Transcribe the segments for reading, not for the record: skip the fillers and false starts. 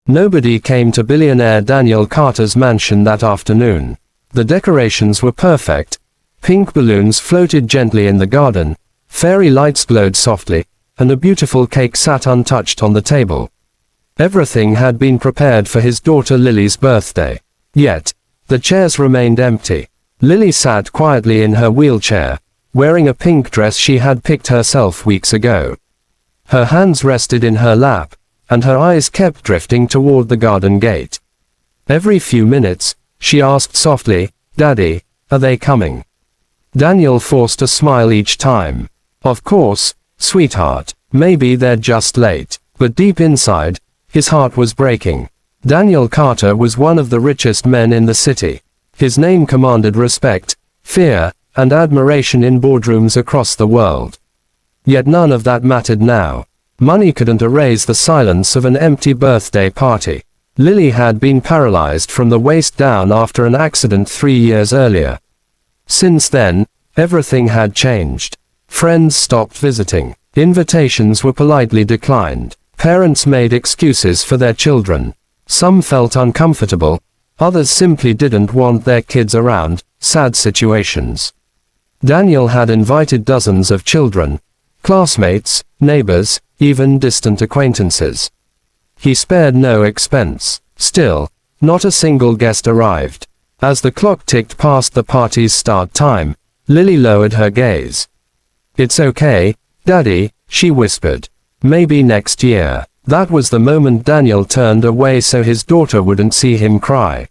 Nobody came to billionaire Daniel Carter's mansion that afternoon. The decorations were perfect. Pink balloons floated gently in the garden, fairy lights glowed softly, and a beautiful cake sat untouched on the table. Everything had been prepared for his daughter Lily's birthday. Yet, the chairs remained empty. Lily sat quietly in her wheelchair, wearing a pink dress she had picked herself weeks ago. Her hands rested in her lap, and her eyes kept drifting toward the garden gate. Every few minutes, she asked softly, "Daddy, are they coming?" Daniel forced a smile each time. "Of course, sweetheart, maybe they're just late." But deep inside, his heart was breaking. Daniel Carter was one of the richest men in the city. His name commanded respect, fear, and admiration in boardrooms across the world. Yet none of that mattered now. Money couldn't erase the silence of an empty birthday party. Lily had been paralyzed from the waist down after an accident 3 years earlier. Since then, everything had changed. Friends stopped visiting. Invitations were politely declined. Parents made excuses for their children. Some felt uncomfortable, others simply didn't want their kids around. Sad situations. Daniel had invited dozens of children, classmates, neighbors, even distant acquaintances. He spared no expense. Still, not a single guest arrived. As the clock ticked past the party's start time, Lily lowered her gaze. "It's okay, Daddy," she whispered. "Maybe next year." That was the moment Daniel turned away so his daughter wouldn't see him cry.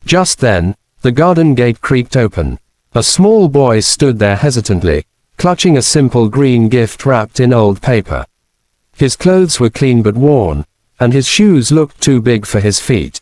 Just then, the garden gate creaked open. A small boy stood there hesitantly, clutching a simple green gift wrapped in old paper. His clothes were clean but worn, and his shoes looked too big for his feet.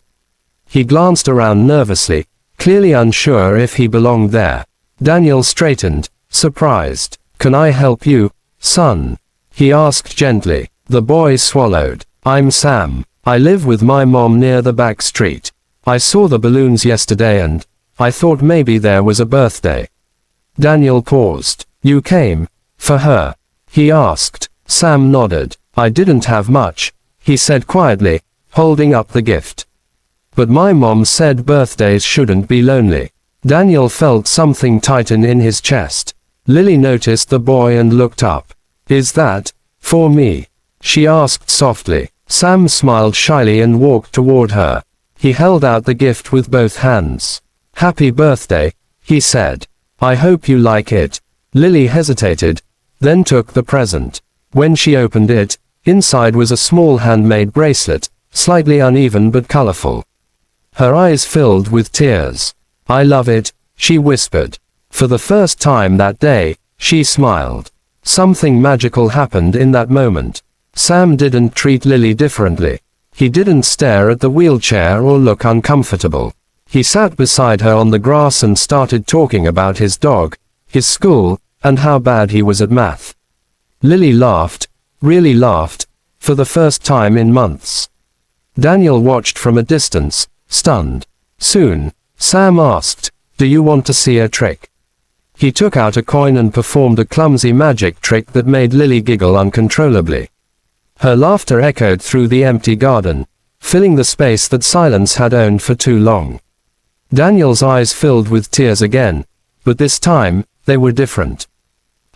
He glanced around nervously, clearly unsure if he belonged there. Daniel straightened, surprised. "Can I help you, son?" he asked gently. The boy swallowed. "I'm Sam. I live with my mom near the back street. I saw the balloons yesterday and I thought maybe there was a birthday." Daniel paused. "You came for her?" he asked. Sam nodded. "I didn't have much," he said quietly, holding up the gift. "But my mom said birthdays shouldn't be lonely." Daniel felt something tighten in his chest. Lily noticed the boy and looked up. "Is that for me?" she asked softly. Sam smiled shyly and walked toward her. He held out the gift with both hands. "Happy birthday," he said. "I hope you like it." Lily hesitated, then took the present. When she opened it, inside was a small handmade bracelet, slightly uneven but colorful. Her eyes filled with tears. "I love it," she whispered. For the first time that day, she smiled. Something magical happened in that moment. Sam didn't treat Lily differently. He didn't stare at the wheelchair or look uncomfortable. He sat beside her on the grass and started talking about his dog, his school, and how bad he was at math. Lily laughed, really laughed, for the first time in months. Daniel watched from a distance, stunned. Soon, Sam asked, "Do you want to see a trick?" He took out a coin and performed a clumsy magic trick that made Lily giggle uncontrollably. Her laughter echoed through the empty garden, filling the space that silence had owned for too long. Daniel's eyes filled with tears again, but this time, they were different.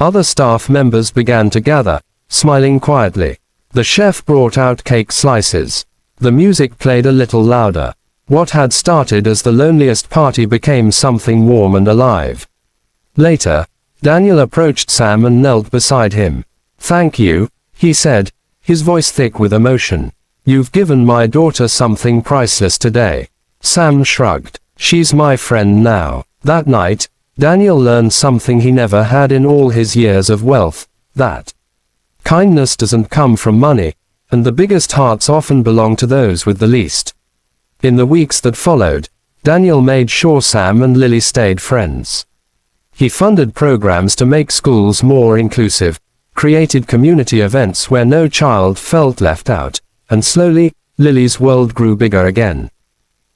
Other staff members began to gather, smiling quietly. The chef brought out cake slices. The music played a little louder. What had started as the loneliest party became something warm and alive. Later, Daniel approached Sam and knelt beside him. "Thank you," he said, his voice thick with emotion. "You've given my daughter something priceless today." Sam shrugged. "She's my friend now." That night, Daniel learned something he never had in all his years of wealth, that kindness doesn't come from money, and the biggest hearts often belong to those with the least. In the weeks that followed, Daniel made sure Sam and Lily stayed friends. He funded programs to make schools more inclusive, created community events where no child felt left out, and slowly, Lily's world grew bigger again.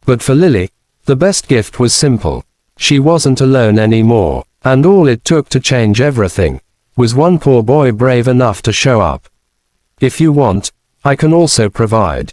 But for Lily, the best gift was simple. She wasn't alone anymore, and all it took to change everything was one poor boy brave enough to show up. "If you want, I can also provide,"